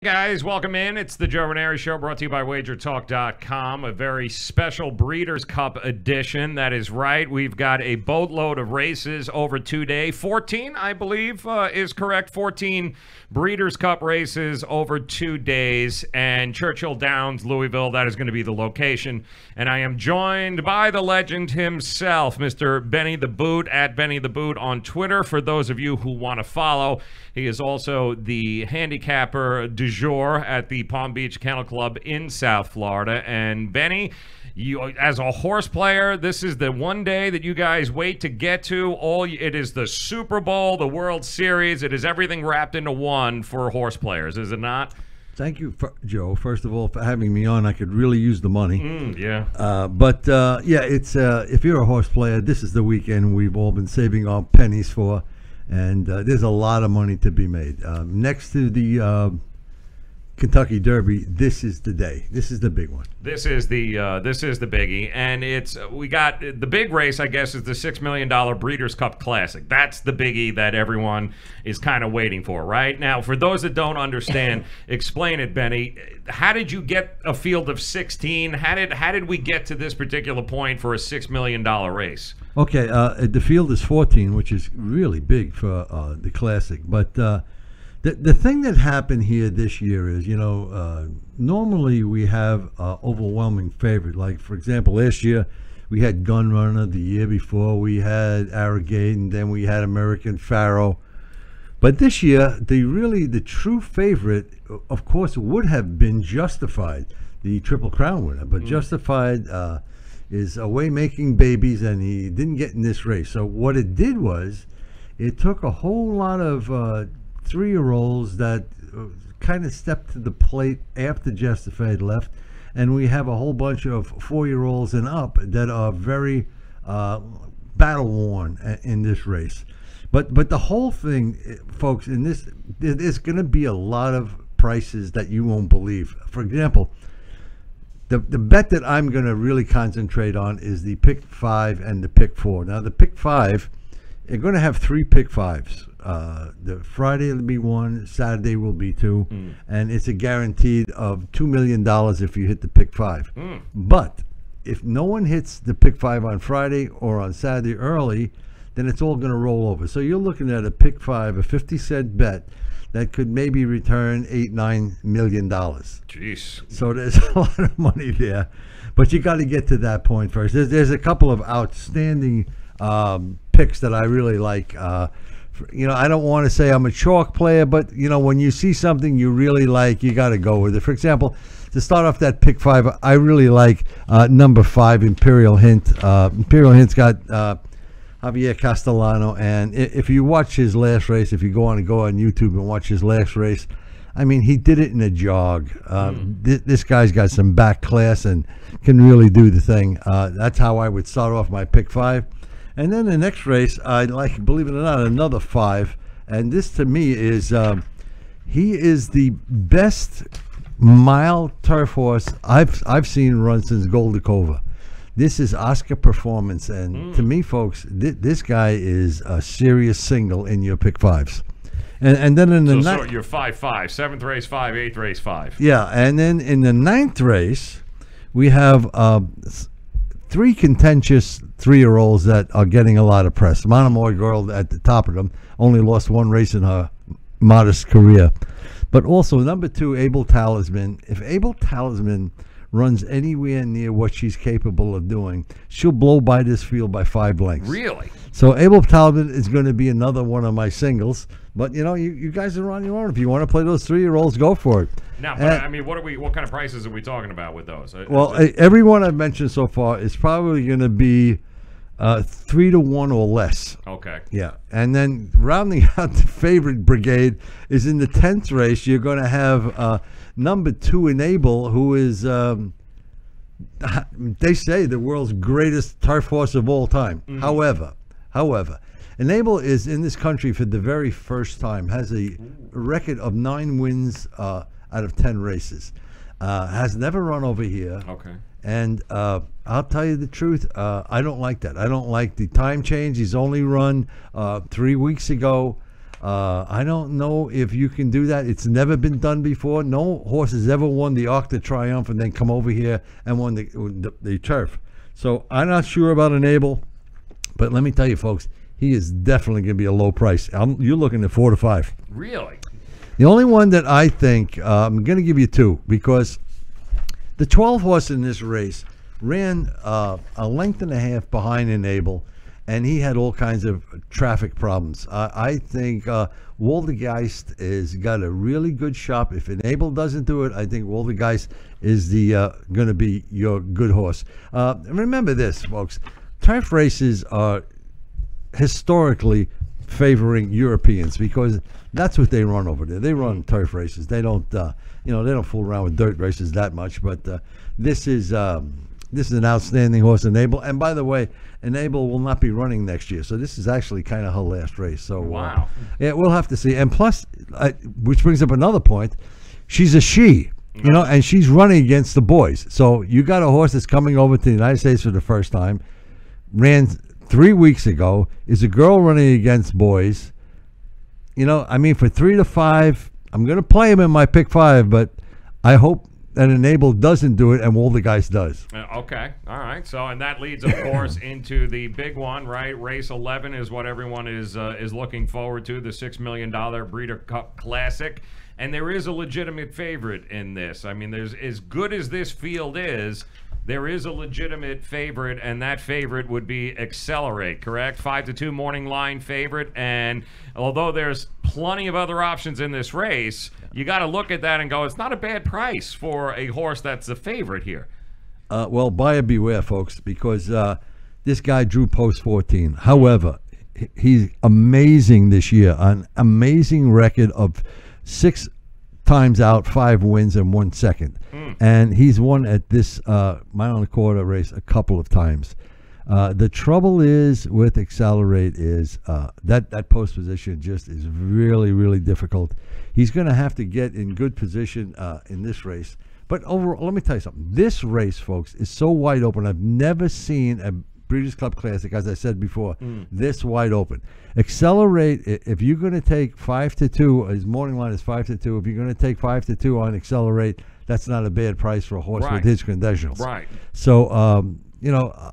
Guys, welcome in. It's the Joe Ranieri Show, brought to you by WagerTalk.com. A very special Breeders' Cup edition. That is right. We've got a boatload of races over 2 days. 14, I believe, is correct. 14 Breeders' Cup races over 2 days. And Churchill Downs, Louisville, that is going to be the location. And I am joined by the legend himself, Mr. Benny the Boot, at Benny the Boot on Twitter. For those of you who want to follow, he is also the handicapper du jour at the Palm Beach Kennel Club in South Florida. And Benny, you, as a horse player, this is the one day that you guys wait to get to. It is the Super Bowl, the World Series. It is everything wrapped into one for horse players, is it not? Thank you, Joe, first of all, for having me on. I could really use the money. It's if you're a horse player, this is the weekend we've all been saving our pennies for, and there's a lot of money to be made. Next to the Kentucky Derby, this is the day. This is the big one. This is the biggie, and we got the big race. I guess is the $6 million Breeders' Cup Classic. That's the biggie that everyone is kind of waiting for right now. For those that don't understand, explain it, Benny. How did you get a field of 16? How did we get to this particular point for a $6 million race? Okay, the field is 14, which is really big for the Classic, but. The thing that happened here this year is, normally we have overwhelming favorite. Like, for example, last year we had Gunrunner. The year before we had Arrogate, and then we had American Pharaoh. But this year, the true favorite, of course, would have been Justified, the Triple Crown winner. But Justified is away making babies, and he didn't get in this race. So what it did was, it took a whole lot of 3-year-olds that kind of stepped to the plate after Justified left, and we have a whole bunch of 4-year-olds and up that are very battle worn in this race. But the whole thing, folks, in this, there's going to be a lot of prices that you won't believe. For example, the bet that I'm going to really concentrate on is the pick 5 and the pick 4. Now the pick 5, you're going to have 3 pick 5s. The Friday will be 1, Saturday will be 2, and it's a guaranteed of $2 million if you hit the pick 5. But if no one hits the pick 5 on Friday or on Saturday early, then it's all going to roll over. So you're looking at a pick 5, a 50-cent bet that could maybe return $8-9 million. Jeez. So there's a lot of money there, but you got to get to that point first. There's a couple of outstanding picks that I really like. I don't want to say I'm a chalk player, but, when you see something you really like, you got to go with it. For example, to start off that pick 5, I really like number 5, Imperial Hint. Imperial Hint's got Javier Castellano, and if you watch his last race, if you go on YouTube and watch his last race, I mean, he did it in a jog. This guy's got some back class and can really do the thing. That's how I would start off my pick 5. And then the next race, I like, believe it or not, another 5. And this to me is, he is the best mile turf horse I've seen run since Goldacova. This is Oscar Performance. And to me, folks, this guy is a serious single in your pick 5s. And then in the so you're 5-5, 7th race 5, 8th race 5. Yeah, and then in the 9th race, we have 3 contentious 3-year-olds that are getting a lot of press. Monomoy Girl at the top of them, only lost 1 race in her modest career. But also number 2, Able Talisman. If Able Talisman runs anywhere near what she's capable of doing, she'll blow by this field by 5 lengths. Really? So Able Talisman is going to be another one of my singles. But you guys are on your own. If you want to play those 3-year-olds, go for it. Now, but, I mean, what kind of prices are we talking about with those? Well, everyone I've mentioned so far is probably going to be 3-1 or less. Okay. Yeah, and then rounding out the favorite brigade is in the 10th race. You're going to have number 2 Enable, who is they say the world's greatest turf horse of all time. However, Enable is in this country for the very first time, has a record of 9 wins out of 10 races. Has never run over here. Okay. And I'll tell you the truth, I don't like that. I don't like the time change. He's only run 3 weeks ago. I don't know if you can do that. It's never been done before. No horse has ever won the Arc de Triomphe and then come over here and won the turf. So I'm not sure about Enable, but let me tell you, folks, he is definitely going to be a low price. You're looking at 4 to 5. Really? The only one that I think, I'm going to give you 2, because the 12 horse in this race ran a length and a half behind Enable, and he had all kinds of traffic problems. I think Waldergeist has got a really good shop. If Enable doesn't do it, I think Waldergeist is going to be your good horse. Remember this, folks. Turf races are historically favoring Europeans because that's what they run over there. They run turf races. They don't, they don't fool around with dirt races that much. But this is an outstanding horse, Enable. And by the way, Enable will not be running next year, so this is actually kind of her last race. So wow, yeah, we'll have to see. And plus, which brings up another point, she's a she, and she's running against the boys. So you got a horse that's coming over to the United States for the first time, ran 3 weeks ago, is a girl running against boys. For 3 to 5, I'm going to play him in my pick 5, but I hope that Enable doesn't do it and Waldergeist does. Okay, all right. So, and that leads, of course, into the big one, right? Race 11 is what everyone is looking forward to, the $6 million Breeder Cup Classic. And there is a legitimate favorite in this. I mean, there's, as good as this field is, there is a legitimate favorite, and that favorite would be Accelerate, correct? 5-2 morning line favorite. And although there's plenty of other options in this race, you got to look at that and go, it's not a bad price for a horse that's the favorite here. Well, buyer beware, folks, because this guy drew post 14. However, he's amazing this year, an amazing record of 6 times out, 5 wins, and 1 second. And he's won at this mile and a quarter race a couple of times. The trouble is with Accelerate is that post position just is really, really difficult. He's going to have to get in good position in this race. But overall, let me tell you something. This race, folks, is so wide open. I've never seen a Breeders' Club Classic, as I said before, this wide open. Accelerate, if you're going to take 5-2, his morning line is 5-2. If you're going to take 5-2 on Accelerate, that's not a bad price for a horse with his credentials. Right. So,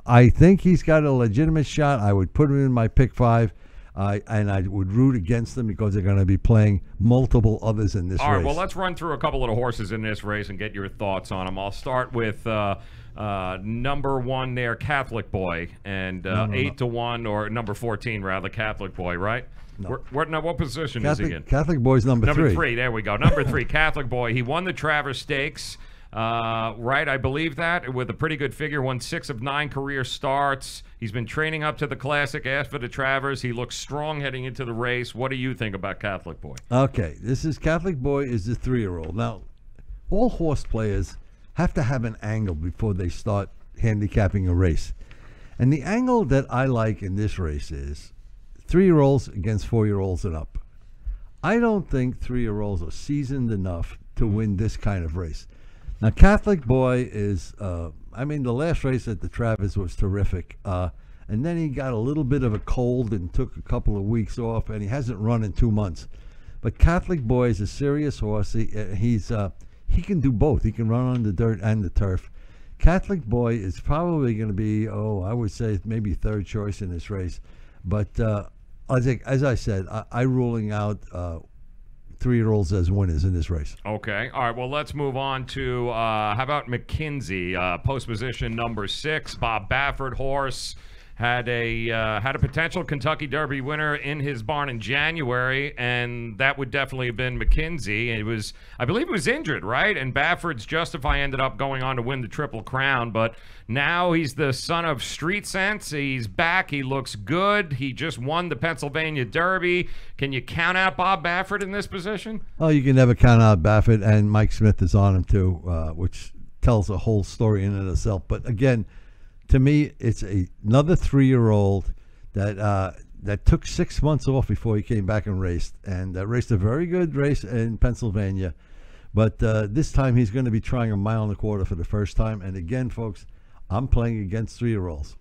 I think he's got a legitimate shot. I would put him in my pick 5. And I would root against them because they're going to be playing multiple others in this race. All right, well, let's run through a couple of the horses in this race and get your thoughts on them. I'll start with number 1 there, Catholic Boy, and 8-1, or number 14, rather, Catholic Boy, right? No. What position is he in? Catholic Boy's number 3. Number 3, there we go. Number 3, Catholic Boy. He won the Travers Stakes. Right, I believe that, with a pretty good figure. Won 6 of 9 career starts. He's been training up to the Classic after the Travers. He looks strong heading into the race. What do you think about Catholic Boy? Okay, this is Catholic Boy is the 3-year-old. Now, all horse players have to have an angle before they start handicapping a race. And the angle that I like in this race is 3-year-olds against 4-year-olds and up. I don't think 3-year-olds are seasoned enough to win this kind of race. Now, Catholic Boy is, the last race at the Travers was terrific. And then he got a little bit of a cold and took a couple of weeks off, and he hasn't run in 2 months. But Catholic Boy is a serious horse. He can do both. He can run on the dirt and the turf. Catholic Boy is probably going to be, I would say maybe 3rd choice in this race. But I think, as I said, I'm ruling out 3-year-olds as winners in this race. Okay. All right. Well, let's move on to how about McKinsey, post position number 6, Bob Baffert horse. Had a potential Kentucky Derby winner in his barn in January, and that would definitely have been McKinsey. I believe he was injured, right? And Baffert's Justify ended up going on to win the Triple Crown, but now he's the son of Street Sense. He's back. He looks good. He just won the Pennsylvania Derby. Can you count out Bob Baffert in this position? Oh, you can never count out Baffert, and Mike Smith is on him too, which tells a whole story in and of itself. But again, to me, it's another 3-year-old that took 6 months off before he came back and raced, and raced a very good race in Pennsylvania. But this time he's going to be trying a mile and a quarter for the first time. And again, folks, I'm playing against 3-year-olds.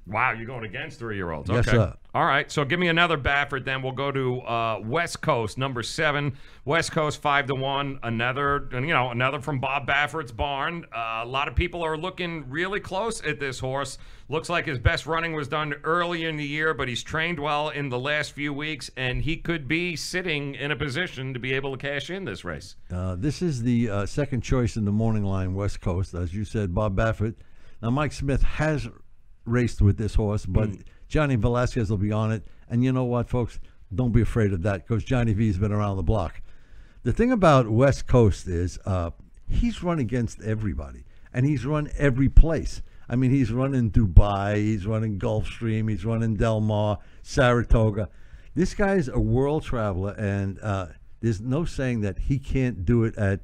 Wow, you're going against 3-year-olds. Yes, Okay. sir. All right, so give me another Baffert. Then we'll go to West Coast, number 7. West Coast 5-1. Another from Bob Baffert's barn. A lot of people are looking really close at this horse. Looks like his best running was done early in the year, but he's trained well in the last few weeks, and he could be sitting in a position to be able to cash in this race. This is the second choice in the morning line, West Coast. As you said, Bob Baffert. Now, Mike Smith has raced with this horse, but Johnny Velasquez will be on it. And you know what, folks? Don't be afraid of that, because Johnny V's been around the block. The thing about West Coast is he's run against everybody, and he's run every place. I mean, he's run in Dubai, he's run in Gulfstream, he's run in Del Mar, Saratoga. This guy's a world traveler, and there's no saying that he can't do it at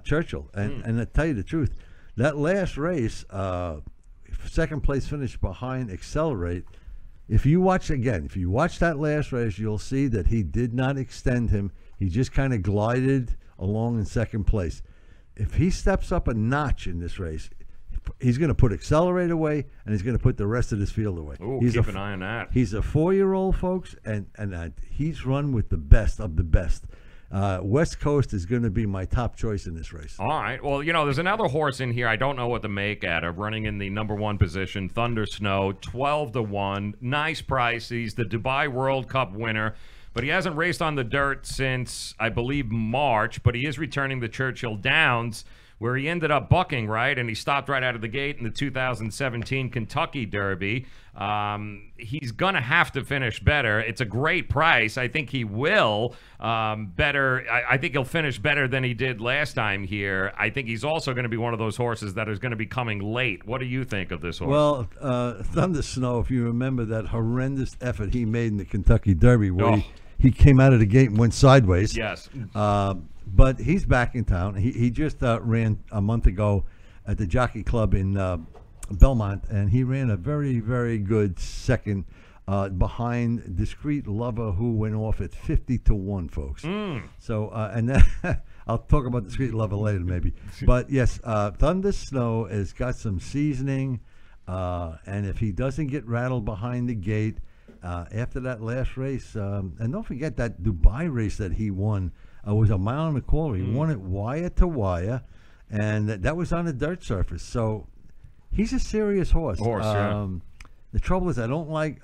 Churchill. And to tell you the truth, that last race, second place finish behind Accelerate. If you watch that last race, you'll see that he did not extend him. He just kind of glided along in second place. If he steps up a notch in this race, he's going to put Accelerate away, and he's going to put the rest of his field away. Ooh, keep an eye on that. He's a 4-year-old, folks, and he's run with the best of the best. West Coast is going to be my top choice in this race. All right. Well, there's another horse in here I don't know what to make at of, running in the number 1 position, Thunder Snow, 12-1. Nice price. He's the Dubai World Cup winner, but he hasn't raced on the dirt since, I believe, March, but he is returning the Churchill Downs, where he ended up bucking, right? And he stopped right out of the gate in the 2017 Kentucky Derby. He's going to have to finish better. It's a great price. I think he will better. I think he'll finish better than he did last time here. I think he's also going to be one of those horses that is going to be coming late. What do you think of this horse? Well, Thunder Snow, if you remember that horrendous effort he made in the Kentucky Derby, where he came out of the gate and went sideways. Yes. But he's back in town. He just ran a month ago at the Jockey Club in Belmont, and he ran a very, very good second behind Discreet Lover, who went off at 50-1, folks. So, and then I'll talk about Discreet Lover later, maybe. But yes, Thunder Snow has got some seasoning, and if he doesn't get rattled behind the gate after that last race, and don't forget that Dubai race that he won. Was a mile and a quarter. He won it wire to wire, and that was on a dirt surface. So he's a serious horse. The trouble is I don't like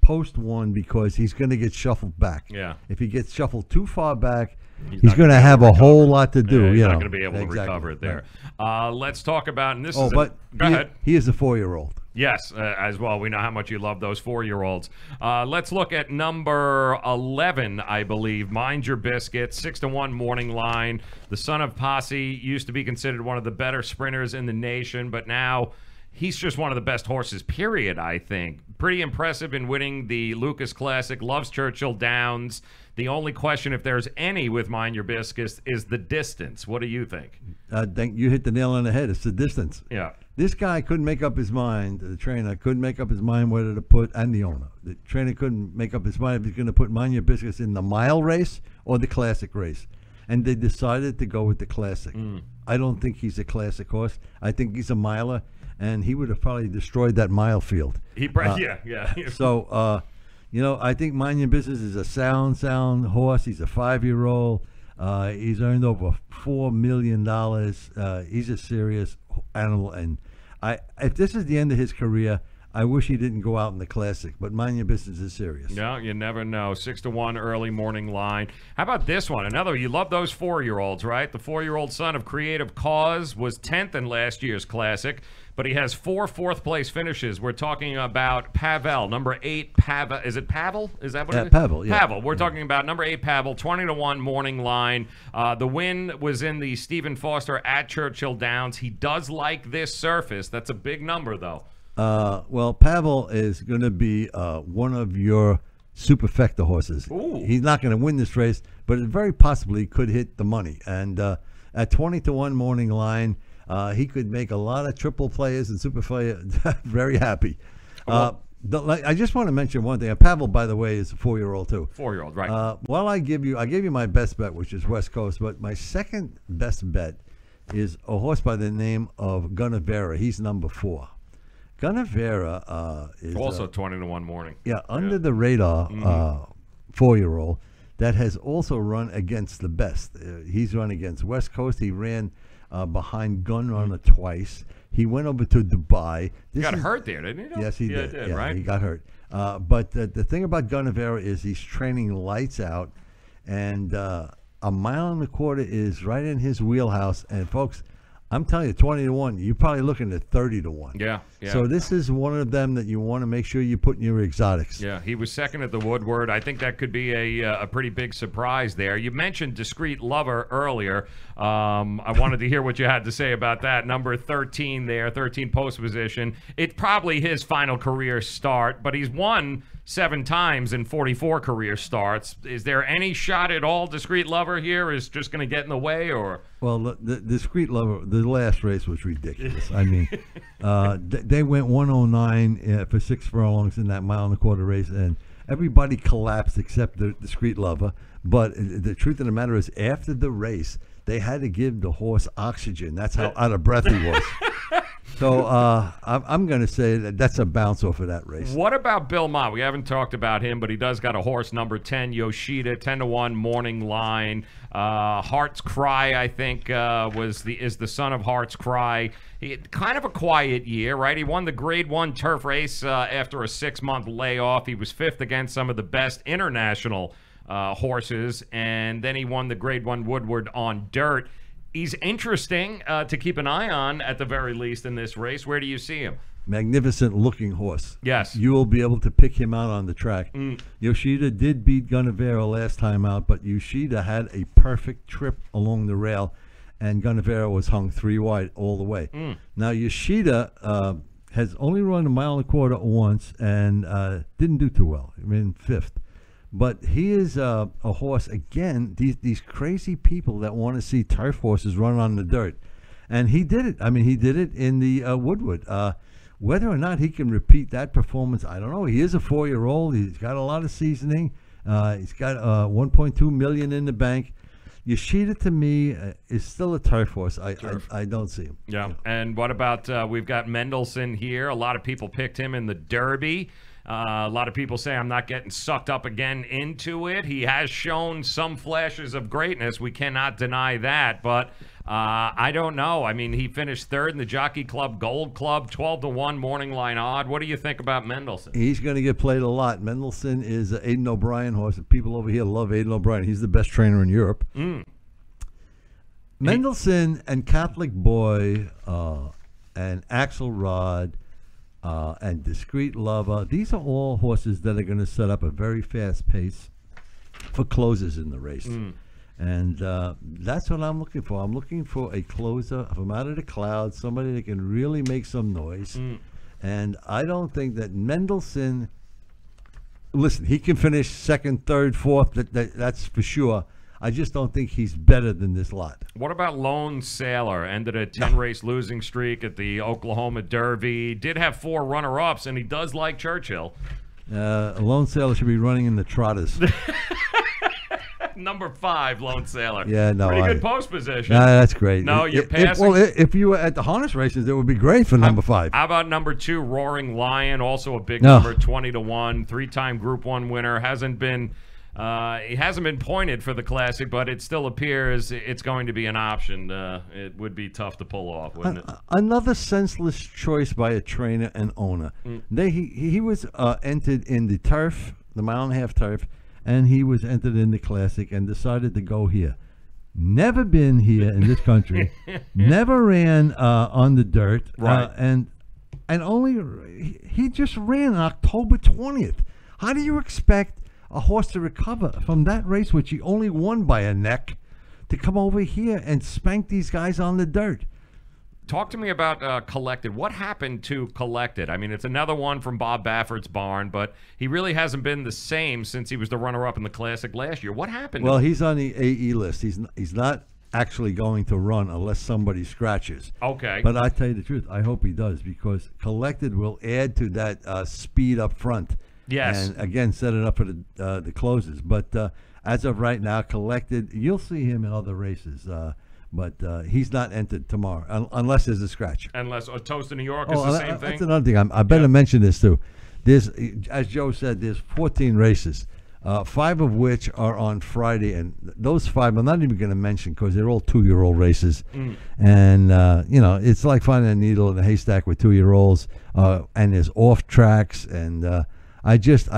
post 1 because he's going to get shuffled back. Yeah. If he gets shuffled too far back, he's going to have a whole lot to do. He's not going to be able to recover it there. Right. Let's talk about, and this is go ahead. He is a 4-year-old. Yes, as well. We know how much you love those 4-year-olds. Let's look at number 11, I believe. Mind Your Biscuit, 6-1 morning line. The son of Posse used to be considered one of the better sprinters in the nation, but now he's just one of the best horses, period, I think. Pretty impressive in winning the Lucas Classic. Loves Churchill Downs. The only question, if there's any with Mind Your Biscuit, is the distance. What do you think? I think you hit the nail on the head. It's the distance. Yeah. This guy couldn't make up his mind. The trainer couldn't make up his mind whether to put, and the owner. The trainer couldn't make up his mind if he's going to put Mind Your Biscuits in the mile race or the classic race. And they decided to go with the classic. I don't think he's a classic horse. I think he's a miler, and he would have probably destroyed that mile field. Yeah. So, I think Mind Your Business is a sound horse. He's a 5-year-old. He's earned over $4 million. He's a serious animal, and if this is the end of his career, I wish he didn't go out in the classic, but Mind Your Business is serious. No, you never know. 6-1 early morning line. How about this one? Another, you love those 4-year-olds, right? The 4-year-old son of Creative Cause was 10th in last year's classic, but he has 4 fourth-place finishes. We're talking about Pavel, number 8 Pavel. Is it Pavel? Is that what it is? Pavel, yeah. Pavel. We're talking about number 8 Pavel, 20-1 morning line. The win was in the Stephen Foster at Churchill Downs. He does like this surface. That's a big number, though. Well, Pavel is going to be one of your superfecta horses. Ooh. He's not going to win this race, but it very possibly could hit the money. And at 20-1 morning line, he could make a lot of triple players and super players very happy. I just want to mention one thing. Pavel, by the way, is a 4-year-old too. 4-year-old, right? Well, I gave you my best bet, which is West Coast, but my second best bet is a horse by the name of Gunnevera. He's number 4. Gunnevera is Also 20-1 morning. yeah, under the radar 4-year-old that has also run against the best. He's run against West Coast. He ran behind Gunrunner twice. He went over to Dubai. He got hurt there, didn't he? Yes, he did. Did, yeah, right? He got hurt. But the thing about Gunnevera is he's training lights out, and a 1.25 miles is right in his wheelhouse. And folks, I'm telling you, 20-1, you're probably looking at 30-1. Yeah. So this is one of them that you want to make sure you put in your exotics. Yeah, he was second at the Woodward. I think that could be a pretty big surprise there. You mentioned Discreet Lover earlier. I wanted to hear what you had to say about that. Number 13 there, 13 post position. It's probably his final career start, but he's won 7 times in 44 career starts. Is there any shot at all Discreet Lover here is just going to get in the way, or? Well, the Discreet Lover, the last race was ridiculous. I mean, they went 109 for 6 furlongs in that 1.25 mile race, and everybody collapsed except the Discreet Lover. But the truth of the matter is, after the race, they had to give the horse oxygen. That's how out of breath he was. So I'm going to say that's a bounce off of that race. What about Bill Mott? We haven't talked about him, but he does got a horse, number 10, Yoshida, 10-1 morning line. Heart's Cry, I think, is the son of Heart's Cry. Kind of a quiet year, right? He won the Grade 1 turf race after a 6-month layoff. He was 5th against some of the best international horses, and then he won the Grade 1 Woodward on dirt. He's interesting to keep an eye on, at the very least, in this race. Where do you see him? Magnificent looking horse. Yes. You will be able to pick him out on the track. Yoshida did beat Gunnevera last time out, but Yoshida had a perfect trip along the rail, and Gunnevera was hung 3 wide all the way. Now, Yoshida has only run a 1.25 miles once and didn't do too well. I mean, 5th. But he is a horse, again, these crazy people that want to see turf horses run on the dirt. And he did it. I mean, he did it in the Woodward. Whether or not he can repeat that performance, I don't know. He is a 4-year-old. He's got a lot of seasoning. He's got $1.2 million in the bank. Yoshida, to me, is still a turf horse. I don't see him. Yeah. And what about we've got Mendelssohn here. A lot of people picked him in the Derby. A lot of people say I'm not getting sucked up again into it. He has shown some flashes of greatness. We cannot deny that. But I don't know. I mean, he finished 3rd in the Jockey Club Gold Club, 12-1 morning line odd. What do you think about Mendelssohn? He's going to get played a lot. Mendelssohn is an Aidan O'Brien horse. People over here love Aidan O'Brien. He's the best trainer in Europe. Mendelssohn and Catholic Boy and Axelrod and Discreet Lover, these are all horses that are going to set up a very fast pace for closers in the race. And that's what I'm looking for. I'm looking for a closer from out of the clouds, somebody that can really make some noise. And I don't think that Mendelssohn, listen, he can finish 2nd, 3rd, 4th, that's for sure. I just don't think he's better than this lot. What about Lone Sailor? Ended a 10-race losing streak at the Oklahoma Derby. Did have 4 runner-ups, and he does like Churchill. Lone Sailor should be running in the trotters. Number 5, Lone Sailor. Yeah, no. Pretty good post position. No, that's great. No, you're passing. If you were at the harness races, it would be great for number 5. How about number 2, Roaring Lion? Also a big number, 20-1. 3-time Group 1 winner. He hasn't been pointed for the Classic, but it still appears it's going to be an option. It would be tough to pull off, wouldn't it? Another senseless choice by a trainer and owner. He was entered in the turf, the 1.5 mile turf, and he was entered in the Classic and decided to go here. Never been here in this country. Never ran on the dirt. Right. And he just ran on October 20th. How do you expect a horse to recover from that race, which he only won by a neck, to come over here and spank these guys on the dirt? Talk to me about Collected. What happened to Collected? I mean, it's another one from Bob Baffert's barn, but he really hasn't been the same since he was the runner-up in the Classic last year. What happened? Well, he's on the AE list. He's not actually going to run unless somebody scratches. Okay. But I tell you the truth, I hope he does, because Collected will add to that speed up front. Yes. And again, set it up for the closes. But as of right now, Collected, you'll see him in other races. but he's not entered tomorrow unless there's a scratch. Unless Toast in New York is the same thing. That's another thing. I better mention this too. There's, as Joe said, there's 14 races, 5 of which are on Friday, and those 5 I'm not even going to mention because they're all 2-year-old races, and it's like finding a needle in a haystack with 2-year-olds, and there's off tracks, and I just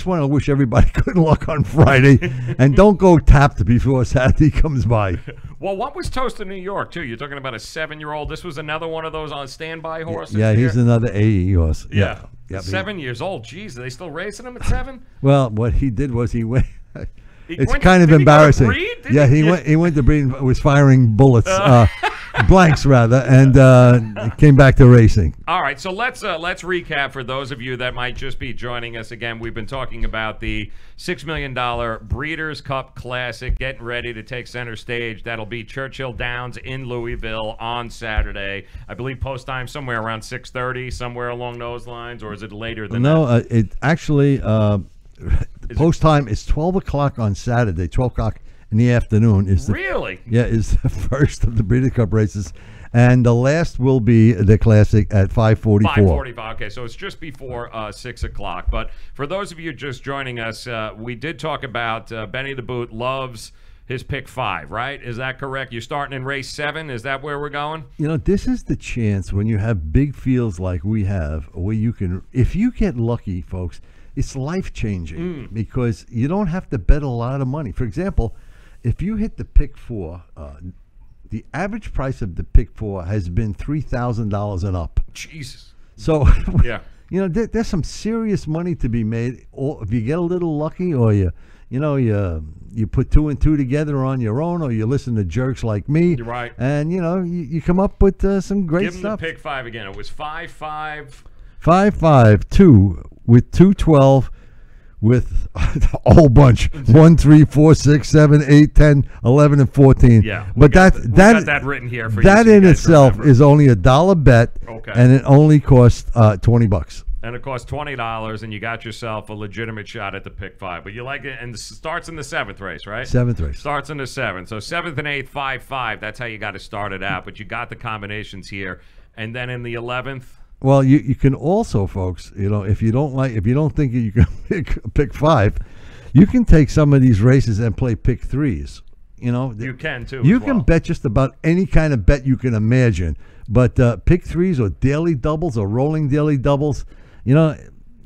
want to wish everybody good luck on Friday, and don't go tapped before Saturday comes by. Well, what was Toast in New York, too? You're talking about a 7-year-old. This was another one of those on standby horses? Yeah, he's another AE horse. Yeah. 7 years old. Jeez, are they still racing him at 7? Well, what he did was he went... It's kind of embarrassing. He went to breed and was firing bullets, blanks rather, and came back to racing. All right, so let's recap for those of you that might just be joining us again. We've been talking about the $6 million Breeders' Cup Classic getting ready to take center stage. That'll be Churchill Downs in Louisville on Saturday. I believe post time somewhere around 6:30, somewhere along those lines, or is it later than that? No, it actually. Post time is 12 o'clock on Saturday. 12 o'clock in the afternoon is really is the first of the Breeders' Cup races, and the last will be the Classic at 5:44. 5:45. Okay, so it's just before 6 o'clock. But for those of you just joining us, we did talk about Benny the Boot loves his pick 5, right? Is that correct? You're starting in race 7. Is that where we're going? This is the chance when you have big fields like we have, where you can, if you get lucky, folks. It's life-changing because you don't have to bet a lot of money. For example, if you hit the pick 4, the average price of the pick 4 has been $3,000 and up. Jesus. So, yeah, there's some serious money to be made. Or if you get a little lucky, or you put 2 and 2 together on your own, or you listen to jerks like me. You're right. And you come up with some great stuff. Give them the pick 5 again. It was 5-5. 5-5-2 with 212 with a whole bunch 1, 3, 4, 6, 7, 8, 10, 11, and 14. Yeah, but got that written here for that you. In itself is only $1 bet, and it only costs $20. And it costs $20, and you got yourself a legitimate shot at the pick 5. But you like it, and it starts in the 7th race, right? 7th race starts in the 7th. So 7th and 8th, 5-5. That's how you got to start it out. But you got the combinations here, and then in the 11th. Well, you can also, folks, if you don't think you can pick 5, you can take some of these races and play pick 3s. You can too. You can bet just about any kind of bet you can imagine, but pick 3s or daily doubles or rolling daily doubles,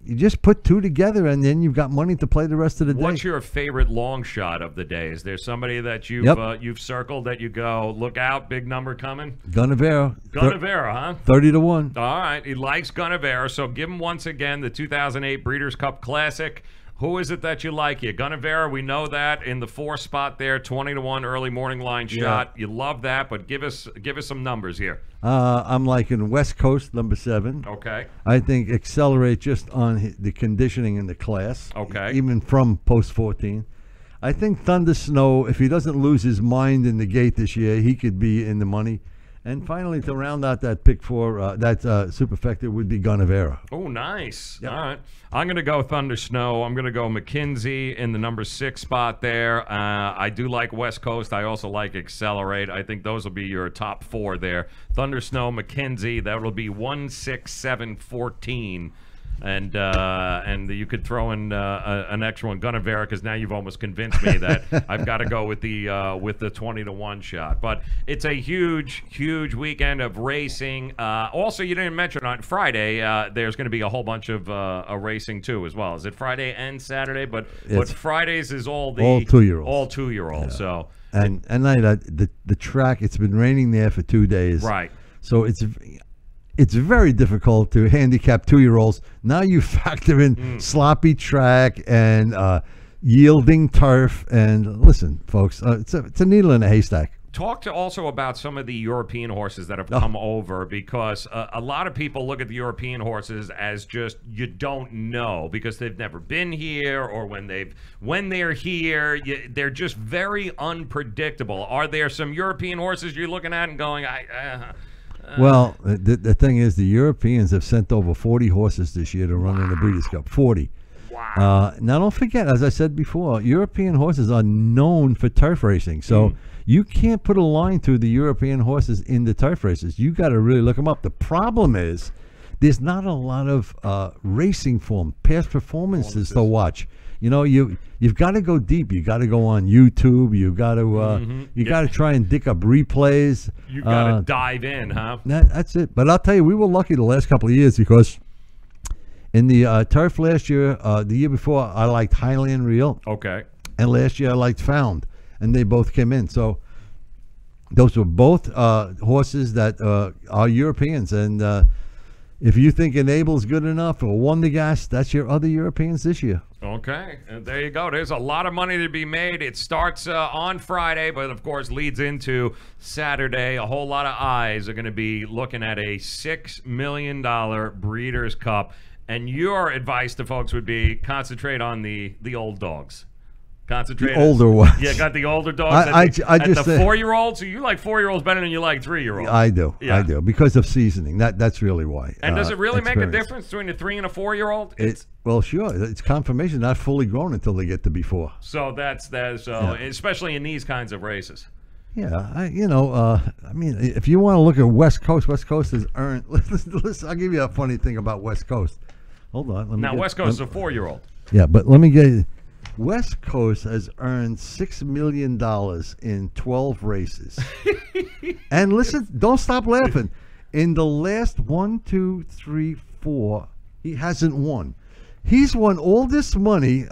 you just put 2 together and then you've got money to play the rest of the day. What's your favorite long shot of the day? Is there somebody that you've circled that you go, look out, big number coming? Gunnevera. Gunnevera, huh? 30-1. All right, he likes Gunnevera, so give him once again the 2008 Breeders' Cup Classic. Who is it that you like here? Gunnevera, we know that in the 4 spot there, 20-1 early morning line shot. You love that, but give us some numbers here. I'm liking West Coast, number 7. Okay. I think Accelerate just on the conditioning in the class. Okay. Even from post 14. I think Thunder Snow, if he doesn't lose his mind in the gate this year, he could be in the money. And finally, to round out that pick 4, that superfecta would be Gunnevera. Oh, nice. Yep. All right. I'm going to go Thunder Snow. I'm going to go McKinsey in the number 6 spot there. I do like West Coast. I also like Accelerate. I think those will be your top 4 there. Thunder Snow, McKinsey. That will be 1, 6, 7, 14. And you could throw in an extra one, Gunnevera, because now you've almost convinced me that I've got to go with the 20-1 shot. But it's a huge weekend of racing. Also, you didn't mention on Friday there's going to be a whole bunch of racing too as well. Is it Friday and Saturday? But Fridays is all 2-year-olds. All 2-year-olds. Yeah. So and the track, it's been raining there for 2 days. Right. So it's very difficult to handicap 2-year-olds. Now you factor in sloppy track and yielding turf. And listen, folks, it's a needle in a haystack. Talk also about some of the European horses that have come over, because a lot of people look at the European horses as just, you don't know, because they've never been here, or when they're here, they're just very unpredictable. Are there some European horses you're looking at and going, well, the thing is, the Europeans have sent over 40 horses this year to run in the Breeders' Cup. 40. Wow. Now, don't forget, as I said before, European horses are known for turf racing. So you can't put a line through the European horses in the turf races. You got to really look them up. The problem is there's not a lot of racing form, past performances to watch. You know, you've got to go deep. You got to go on YouTube. You got to got to try and dig up replays. You got to dive in, huh? That's it. But I'll tell you, we were lucky the last couple of years because in the turf last year, the year before, I liked Highland Real. Okay. And last year I liked Found, and they both came in. So those were both horses that are Europeans. And if you think Enable's good enough or Wondergas, that's your other Europeans this year. Okay, and there you go. There's a lot of money to be made. It starts on Friday, but of course leads into Saturday. A whole lot of eyes are going to be looking at a $6 million Breeders' Cup. And your advice to folks would be concentrate on the old dogs. Concentrate. The older ones. Yeah, got the older dogs. I just the 4-year-olds. So you like 4-year-olds better than you like 3-year-olds. I do. Yeah. I do because of seasoning. That's really why. And does it really make a difference between a 3 and a 4-year-old? Well, sure. It's confirmation. Not fully grown until they get to before. So that's especially in these kinds of races. Yeah, I mean, if you want to look at West Coast has earned. Listen, I'll give you a funny thing about West Coast. Hold on. West Coast is a 4-year-old. Yeah, but let me get you. West Coast has earned $6 million in 12 races. And listen, don't stop laughing. In the last 1, 2, 3, 4, he hasn't won. He's won all this money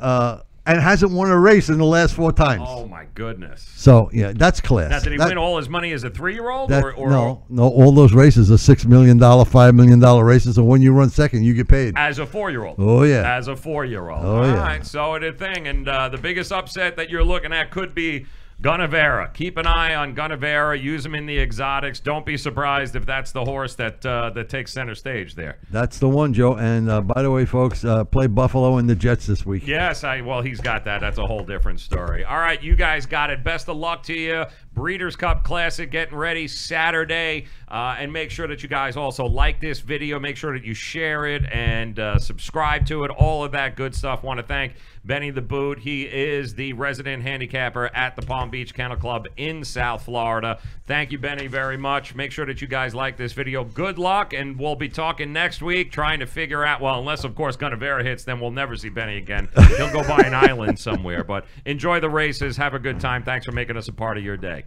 and hasn't won a race in the last 4 times. Oh, my goodness. So, yeah, that's class. Now, did he win all his money as a 3-year-old? No, all those races are $6 million, $5 million races, and when you run second, you get paid. As a 4-year-old? Oh, yeah. As a 4-year-old. Oh, all yeah. right, so the thing, and the biggest upset that you're looking at could be Gunnevera. Keep an eye on Gunnevera. Use him in the exotics. Don't be surprised if that's the horse that takes center stage there. That's the one, Joe. And by the way, folks, play Buffalo and the Jets this week. Yes, well, he's got that. That's a whole different story. All right, you guys got it. Best of luck to you. Breeders' Cup Classic getting ready Saturday. And make sure that you guys also like this video. Make sure that you share it and subscribe to it. All of that good stuff. Want to thank Benny the Boot. He is the resident handicapper at the Palm Beach Kennel Club in South Florida. Thank you, Benny, very much. Make sure that you guys like this video. Good luck, and we'll be talking next week trying to figure out, well, unless, of course, Gunnevera hits, then we'll never see Benny again. He'll go by an island somewhere. But enjoy the races. Have a good time. Thanks for making us a part of your day.